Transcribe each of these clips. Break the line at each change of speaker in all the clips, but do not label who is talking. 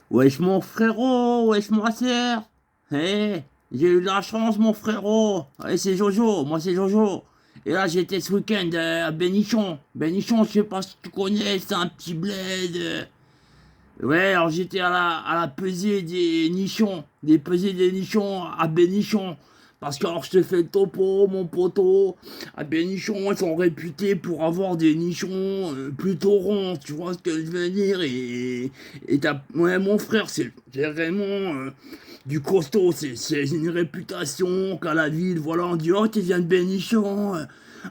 Wesh mon frérot, wesh ma sœur. J'ai eu de la chance mon frérot. C'est Jojo, moi c'est Jojo. Et là j'étais ce week-end à Bénichon. Bénichon, je sais pas si tu connais, c'est un petit bled. Ouais, alors j'étais à la pesée des nichons. Des pesées des nichons à Bénichon. Parce que alors je te fais le topo, mon poteau. À Bénichon, ils sont réputés pour avoir des nichons plutôt ronds. Tu vois ce que je veux dire? Ouais, mon frère, c'est vraiment du costaud. C'est une réputation qu'à la ville. Voilà, on dit, oh, tu viens de Bénichon.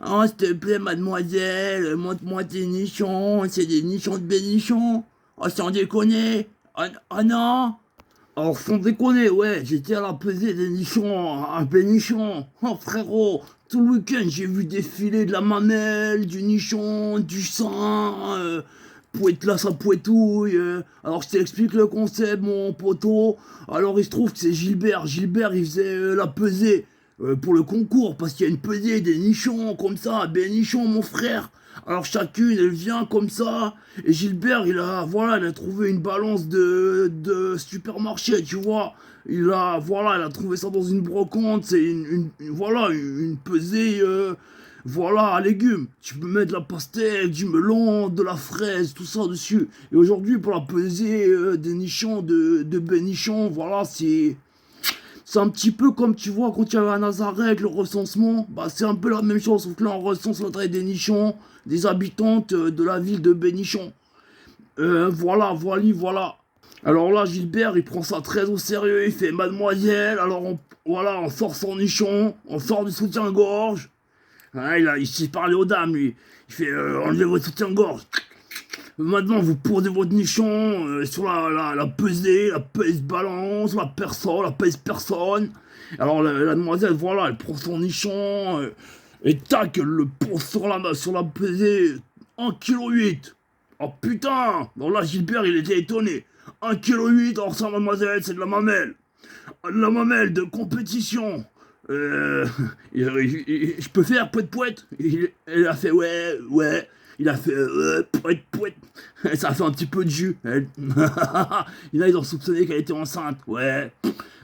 Oh, s'il te plaît, mademoiselle, montre-moi tes nichons. C'est des nichons de Bénichon. Oh, sans déconner. Ah non. Alors, sans déconner, ouais, j'étais à la pesée des nichons, à Bénichon. Oh, frérot, tout le week-end, j'ai vu défiler de la mamelle, du nichon, du sang, pouette là, ça pouetouille. Alors, je t'explique le concept, mon poteau. Alors, il se trouve que c'est Gilbert. Gilbert, il faisait la pesée pour le concours, parce qu'il y a une pesée des nichons, comme ça, à Bénichon, mon frère. Alors chacune, elle vient comme ça. Et Gilbert, il a trouvé une balance de supermarché, tu vois. Il a trouvé ça dans une brocante. C'est voilà, une pesée, voilà, à légumes. Tu peux mettre de la pastèque, du melon, de la fraise, tout ça dessus. Et aujourd'hui, pour la pesée des nichons de Bénichon, voilà, c'est un petit peu comme tu vois quand il y avait à Nazareth le recensement, bah c'est un peu la même chose, sauf que là on recense la taille des nichons, des habitantes de la ville de Bénichon. Voilà. Alors là Gilbert il prend ça très au sérieux, il fait mademoiselle, alors voilà, on sort son nichon, on sort du soutien-gorge. Ah, il sait parler aux dames lui. Il fait enlevez votre soutien-gorge. Maintenant, vous posez votre nichon sur la pesée, la pèse balance, la pèse personne. Alors, la demoiselle, voilà, elle prend son nichon et tac, elle le pose sur la pesée 1,8 kg. Oh putain! Donc là, Gilbert, il était étonné. 1,8 kg, alors ça, mademoiselle, c'est de la mamelle. De la mamelle de compétition. Euh, je peux faire poète. Elle a fait ouais, ouais. Il a fait poète. Ça a fait un petit peu de jus. Il a ils ont soupçonné qu'elle était enceinte. Ouais.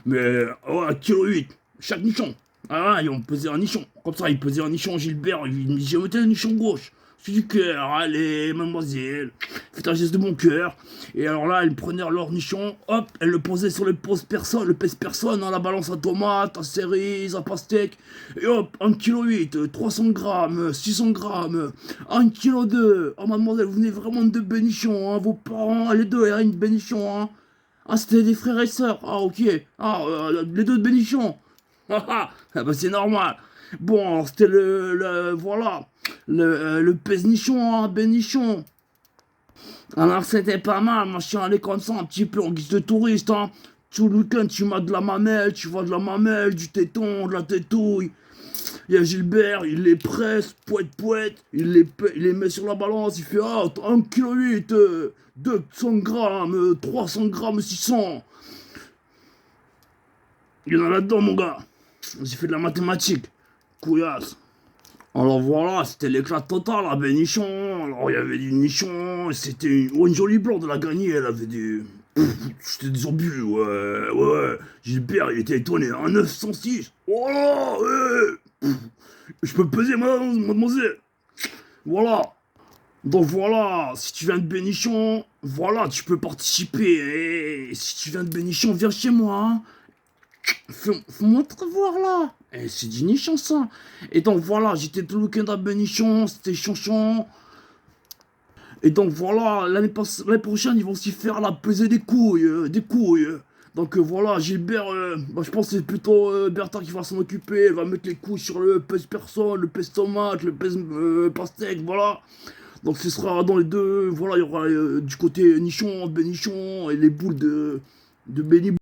Mais oh, 1,8 kg. Chaque nichon. Ah, ils ont pesé un nichon. Comme ça, ils pesaient un nichon Gilbert. J'ai ôté le nichon gauche. C'est du cœur, allez, mademoiselle, faites un geste de mon cœur. Et alors là, elle prenait leur nichon, hop, elle le posait sur le pèse-personne, hein, la balance à tomate, à cerises, à pastèque. Et hop, 1,8 kg, 300 grammes, 600 grammes, 1,2 kg. Oh mademoiselle, vous venez vraiment de Bénichon, hein, vos parents, les deux, ils de Bénichon, hein. Ah, c'était des frères et sœurs, ah ok. Ah, les deux de Bénichon. Ah bah c'est normal. Bon, alors c'était voilà, le pèse-nichon, hein, Bénichon. Alors c'était pas mal, moi je suis allé comme ça un petit peu en guise de touriste, hein. Tout le week-end tu m'as de la mamelle, tu vois de la mamelle, du téton, de la tétouille. Il y a Gilbert, il les presse, poète, il les met sur la balance, il fait ah, 1,8 kg, 200 grammes, 300 grammes, 600. Il y en a là-dedans, mon gars. J'ai fait de la mathématique. Couillasse. Alors voilà, c'était l'éclat total à Bénichon. Alors il y avait du nichon, c'était une jolie blonde, elle a gagné, elle avait des. C'était des obus, ouais. Gilbert, il était étonné, un 906. Oh là, ouais. Je peux peser, mademoiselle. Voilà. Donc voilà, si tu viens de Bénichon, voilà, tu peux participer. Et si tu viens de Bénichon, viens chez moi, hein. Fais-moi te revoir là. C'est du nichon ça. Et donc voilà, j'étais tout le week-end à Benichon, c'était chanchon. Et donc voilà, l'année prochaine, ils vont s'y faire la pesée des couilles, Donc voilà, Gilbert, bah, je pense que c'est plutôt Bertha qui va s'en occuper. Elle va mettre les couilles sur le pèse-personne, le pèse-tomate, le pèse-pastèque, voilà. Donc ce sera dans les deux, voilà, il y aura du côté nichon, Benichon, et les boules de Béni